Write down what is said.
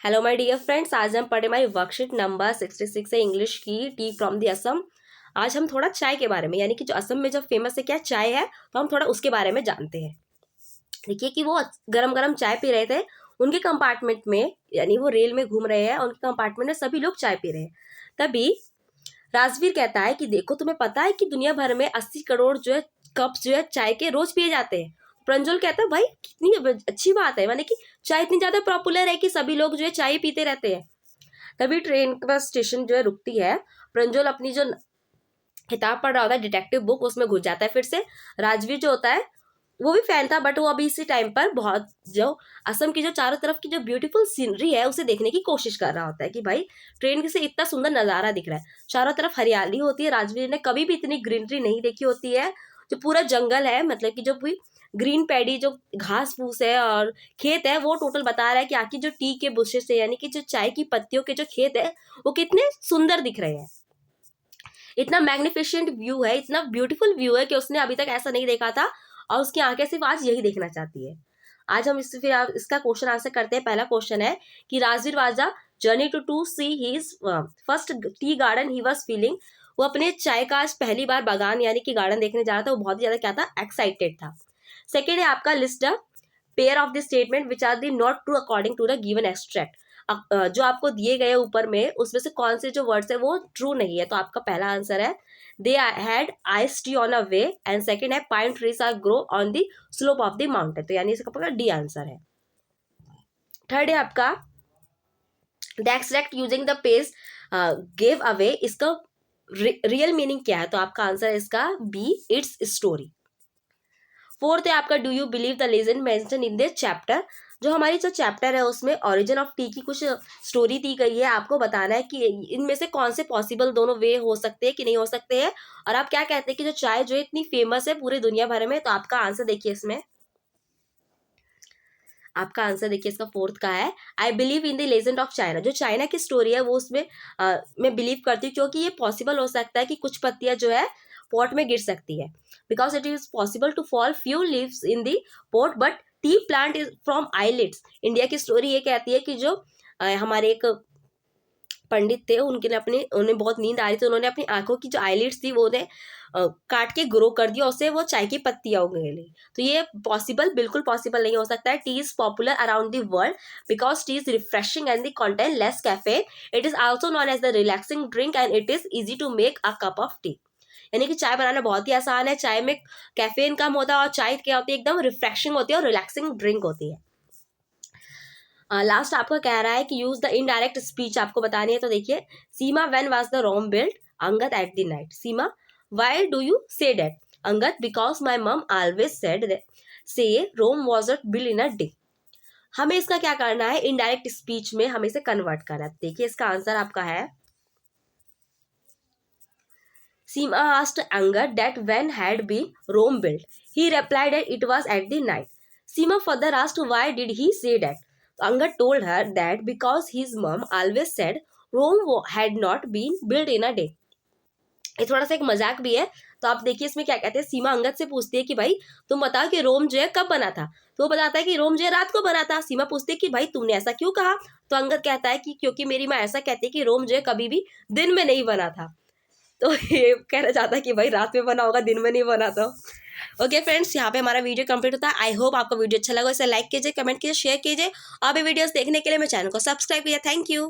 Hello my dear friends, आज हम पढ़े हमारी वर्कशीट नंबर 66 है इंग्लिश की, टी फ्रॉम दी असम। आज हम थोड़ा चाय के बारे में, यानी कि जो असम में जो फेमस है क्या चाय है, तो हम थोड़ा उसके बारे में जानते हैं। देखिए कि वो गरम गरम चाय पी रहे थे उनके कंपार्टमेंट में, यानी वो रेल में घूम रहे हैं, उनके कंपार्टमेंट में सभी लोग चाय पी रहे हैं। तभी राजवीर कहता है कि देखो, तुम्हें पता है कि दुनिया भर में 80 करोड़ जो है कप जो है चाय के रोज पिए जाते हैं। प्रंजुल कहता है भाई कितनी अच्छी बात है, माने कि चाय इतनी ज्यादा पॉपुलर है कि सभी लोग जो है चाय पीते रहते हैं। तभी ट्रेन के पास स्टेशन जो है रुकती है। प्रंजुल अपनी जो किताब पढ़ रहा होता है, डिटेक्टिव बुक, उसमें घुस जाता है फिर से। राजवीर जो होता है वो भी फैन था, बट वो अभी इसी टाइम पर बहुत जो असम की जो चारों तरफ की जो ब्यूटीफुल सीनरी है उसे देखने की कोशिश कर रहा होता है कि भाई ट्रेन से इतना सुंदर नजारा दिख रहा है, चारों तरफ हरियाली होती है। राजवीर ने कभी भी इतनी ग्रीनरी नहीं देखी होती है। जो पूरा जंगल है, मतलब कि जो पूरी ग्रीन पैडी जो घास फूस है और खेत है, वो टोटल बता रहा है कि आखिर जो टी के बुशेस है, यानी कि जो चाय की पत्तियों के जो खेत है, वो कितने सुंदर दिख रहे हैं। इतना मैग्निफिशेंट व्यू है, इतना ब्यूटीफुल व्यू है कि उसने अभी तक ऐसा नहीं देखा था, और उसकी आंखें सिर्फ आज यही देखना चाहती है। आज हम इससे फिर इसका क्वेश्चन आंसर करते हैं। पहला क्वेश्चन है कि Rajvir was a journey to see his first tea garden he was feeling. वो अपने चाय का आज पहली बार बागान यानी कि गार्डन देखने जा रहा था, वो बहुत ही ज्यादा क्या था, एक्साइटेड था। सेकेंड है आपका list the pair of the statement which are the not true according to the given extract. जो आपको दिए गए ऊपर में उसमें से कौन से जो वर्ड्स है वो ट्रू नहीं है, तो आपका पहला आंसर है they had ice tea on a way, and second है pine trees are grow on the slope of the mountain, तो यानी इसका डी आंसर है। थर्ड है आपका the extract using the page give away, इसका रियल मीनिंग क्या है, तो आपका आंसर है इसका बी, इट्स स्टोरी। फोर्थ है आपका do you believe the legend mention in this chapter. जो हमारी जो चैप्टर है उसमें ओरिजिन ऑफ टी की कुछ स्टोरी दी गई है, आपको बताना है कि इनमें से कौन से पॉसिबल दोनों वे हो सकते हैं कि नहीं हो सकते हैं, और आप क्या कहते हैं कि जो चाय जो इतनी फेमस है पूरी दुनिया भर में, तो आपका आंसर देखिए इसमें। आपका आंसर देखिए इसका फोर्थ का है I believe in the legend of China. जो चाइना की स्टोरी है वो उसमें मैं बिलीव करती हूँ, क्योंकि ये पॉसिबल हो सकता है कि कुछ पत्तियां जो है पॉट में गिर सकती है, because it is possible to fall few leaves in the pot but tea plant is from islands. India की स्टोरी ये कहती है कि जो हमारे एक पंडित थे, उन्हें बहुत नींद आ रही थी, उन्होंने अपनी आंखों की जो आईलिड्स थी वो उन्हें काट के ग्रो कर दिया, उससे वो चाय की पत्तियां उग गई। तो ये पॉसिबल बिल्कुल पॉसिबल नहीं हो सकता है। Tea is popular around the world because tea is refreshing and the content less caffeine. It is also known as the relaxing drink and it is easy to make a cup of tea. यानी कि चाय बनाना बहुत ही आसान है। चाय में caffeine कम होता है और चाय क्या होती है, एकदम रिफ्रेशिंग होती है और रिलैक्सिंग ड्रिंक होती है। लास्ट आपका कह रहा है कि यूज द इनडायरेक्ट स्पीच आपको बतानी है, तो देखिए Seema when was the Rome built, Angad at the night. Seema why do you say that, Angad because my mum always said that say Rome was not built in a day. हमें इसका क्या करना है, इनडायरेक्ट स्पीच में हमें इसे कन्वर्ट करना है। देखिए इसका आंसर आपका है सीमा asked Angad that when had been Rome built. He replied that it was at the night. Seema further asked why did he say that. Angad told her that because his mom always said Rome had not been built in a day. ये थोड़ा सा एक मजाक भी है, तो आप देखिए इसमें क्या कहते हैं। सीमा अंगद से पूछती है कि भाई तुम बताओ कि रोम जो है कब बना था, तो वो बताता है कि रोम जो है रात को बना था। सीमा पूछती है कि भाई तुमने ऐसा क्यों कहा, तो अंगद कहता है कि क्योंकि मेरी माँ ऐसा कहती है कि रोम जो है कभी भी दिन में नहीं बना था। तो ये कहना चाहता है कि भाई रात में बना होगा, दिन में नहीं बना। तो ओके फ्रेंड्स, यहाँ पे हमारा वीडियो कंप्लीट होता है। आई होप आपको वीडियो अच्छा लगा, इसे लाइक कीजिए, कमेंट कीजिए, शेयर कीजिए, और भी वीडियोस देखने के लिए मेरे चैनल को सब्सक्राइब कीजिए। Thank you.